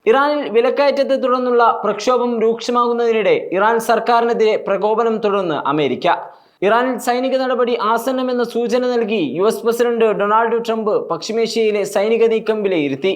ഇറാനിൽ വിലക്കയറ്റത്തെ തുടർന്നുള്ള പ്രക്ഷോഭം രൂക്ഷമാകുന്നതിനിടെ ഇറാൻ സർക്കാരിനെതിരെ പ്രകോപനം തുടർന്ന് അമേരിക്ക. ഇറാനിൽ സൈനിക നടപടി ആസന്നമെന്ന സൂചന നൽകി US പ്രസിഡന്റ് ഡൊണാൾഡ് ട്രംപ് പശ്ചിമേഷ്യയിലെ സൈനിക നീക്കം വിലയിരുത്തി.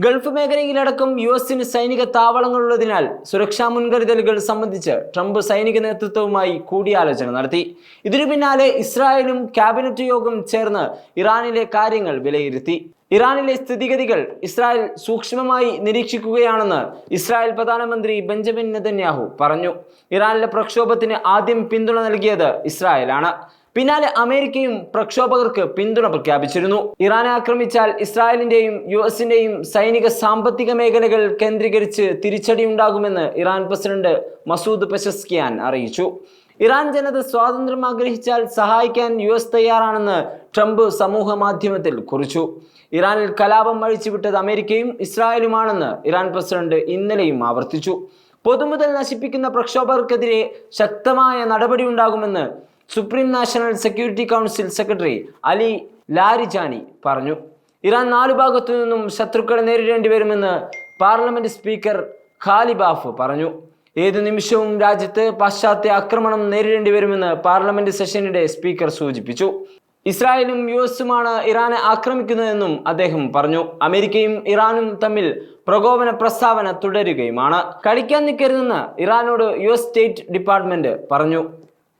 ഗൾഫ് മേഖലയിലടക്കം US-ന് സൈനിക താവളങ്ങളുള്ളതിനാൽ സുരക്ഷാ മുൻകരുതലുകൾ സംബന്ധിച്ച് ട്രംപ് സൈനിക നേതൃത്വവുമായി കൂടിയാലോചന നടത്തി. ഇതിനു പിന്നാലെ ഇസ്രായേലും ക്യാബിനറ്റ് യോഗം ചേർന്ന് ഇറാനിലെ കാര്യങ്ങൾ വിലയിരുത്തി. ഇറാനിലെ സ്ഥിതിഗതികൾ ഇസ്രായേൽ സൂക്ഷ്മമായി നിരീക്ഷിക്കുകയാണെന്ന് ഇസ്രായേൽ പ്രധാനമന്ത്രി ബെഞ്ചമിൻ നെതന്യാഹു പറഞ്ഞു. ഇറാനിലെ പ്രക്ഷോഭത്തിന് ആദ്യം പിന്തുണ നൽകിയത് ഇസ്രായേലാണ്. പിന്നാലെ അമേരിക്കയും പ്രക്ഷോഭകർക്ക് പിന്തുണ പ്രഖ്യാപിച്ചിരുന്നു. ഇറാനെ ആക്രമിച്ചാൽ ഇസ്രായേലിന്റെയും US-ന്റെയും സൈനിക സാമ്പത്തിക മേഖലകൾ കേന്ദ്രീകരിച്ച് തിരിച്ചടിയുണ്ടാകുമെന്ന് ഇറാൻ പ്രസിഡന്റ് മസൂദ് പെസഷ്കിയാൻ അറിയിച്ചു. ഇറാൻ ജനത സ്വാതന്ത്ര്യം ആഗ്രഹിച്ചാൽ സഹായിക്കാൻ US തയ്യാറാണെന്ന് ട്രംപ് സമൂഹ മാധ്യമത്തിൽ കുറിച്ചു. ഇറാനിൽ കലാപം അഴിച്ചുവിട്ടത് അമേരിക്കയും ഇസ്രായേലുമാണെന്ന് ഇറാൻ പ്രസിഡന്റ് ഇന്നലെയും ആവർത്തിച്ചു. പൊതുമുതൽ നശിപ്പിക്കുന്ന പ്രക്ഷോഭകർക്കെതിരെ ശക്തമായ നടപടിയുണ്ടാകുമെന്ന് supreme national security council secretary Ali Larijani പറഞ്ഞു. ഇറാൻ 4 ഭാഗത്തു നിന്നും ശത്രുക്കളെ നേരിടേണ്ടി വരുമെന്ന് പാർലമെന്റ് സ്പീക്കർ ഖാലിബാഫ് പറഞ്ഞു. ഏതു നിമിഷവും രാജ്യത്ത് പാശ്ചാത്യ ആക്രമണം നേരിടേണ്ടി വരുമെന്ന് പാർലമെന്റ് സെഷനിടെ സ്പീക്കർ സൂചിപ്പിച്ചു. ഇസ്രായേലും US-ഉമാണ് ഇറാനെ ആക്രമിക്കുന്നതെന്നും അദ്ദേഹം പറഞ്ഞു. അമേരിക്കയും ഇറാനും തമ്മിൽ പ്രകോപന പ്രസ്താവന തുടരുകയുമാണ്. കളിക്കാൻ നിൽക്കരുതെന്ന് ഇറാനോട് US സ്റ്റേറ്റ് ഡിപ്പാർട്ട്മെന്റ് പറഞ്ഞു.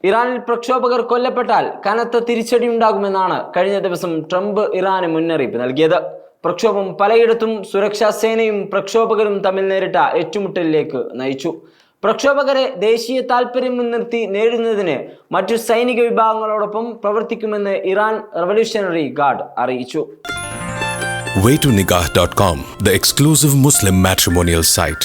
ഇറാനിൽ പ്രക്ഷോഭകർ കൊല്ലപ്പെട്ടാൽ കനത്ത തിരിച്ചടി ഉണ്ടാകുമെന്നാണ് കഴിഞ്ഞ ദിവസം ട്രംപ് ഇറാന് മുന്നറിയിപ്പ് നൽകിയത്. പ്രക്ഷോഭം പലയിടത്തും സുരക്ഷാ സേനയും പ്രക്ഷോഭകരും തമ്മിൽ നേരിട്ട ഏറ്റുമുട്ടലിലേക്ക് നയിച്ചു. പ്രക്ഷോഭകരെ ദേശീയ താൽപര്യം മുൻനിർത്തി നേരിടുന്നതിന് മറ്റു സൈനിക വിഭാഗങ്ങളോടൊപ്പം പ്രവർത്തിക്കുമെന്ന് ഇറാൻ റവല്യൂഷണറി ഗാർഡ് അറിയിച്ചു. Way2Nikah.com, the exclusive Muslim matrimonial site.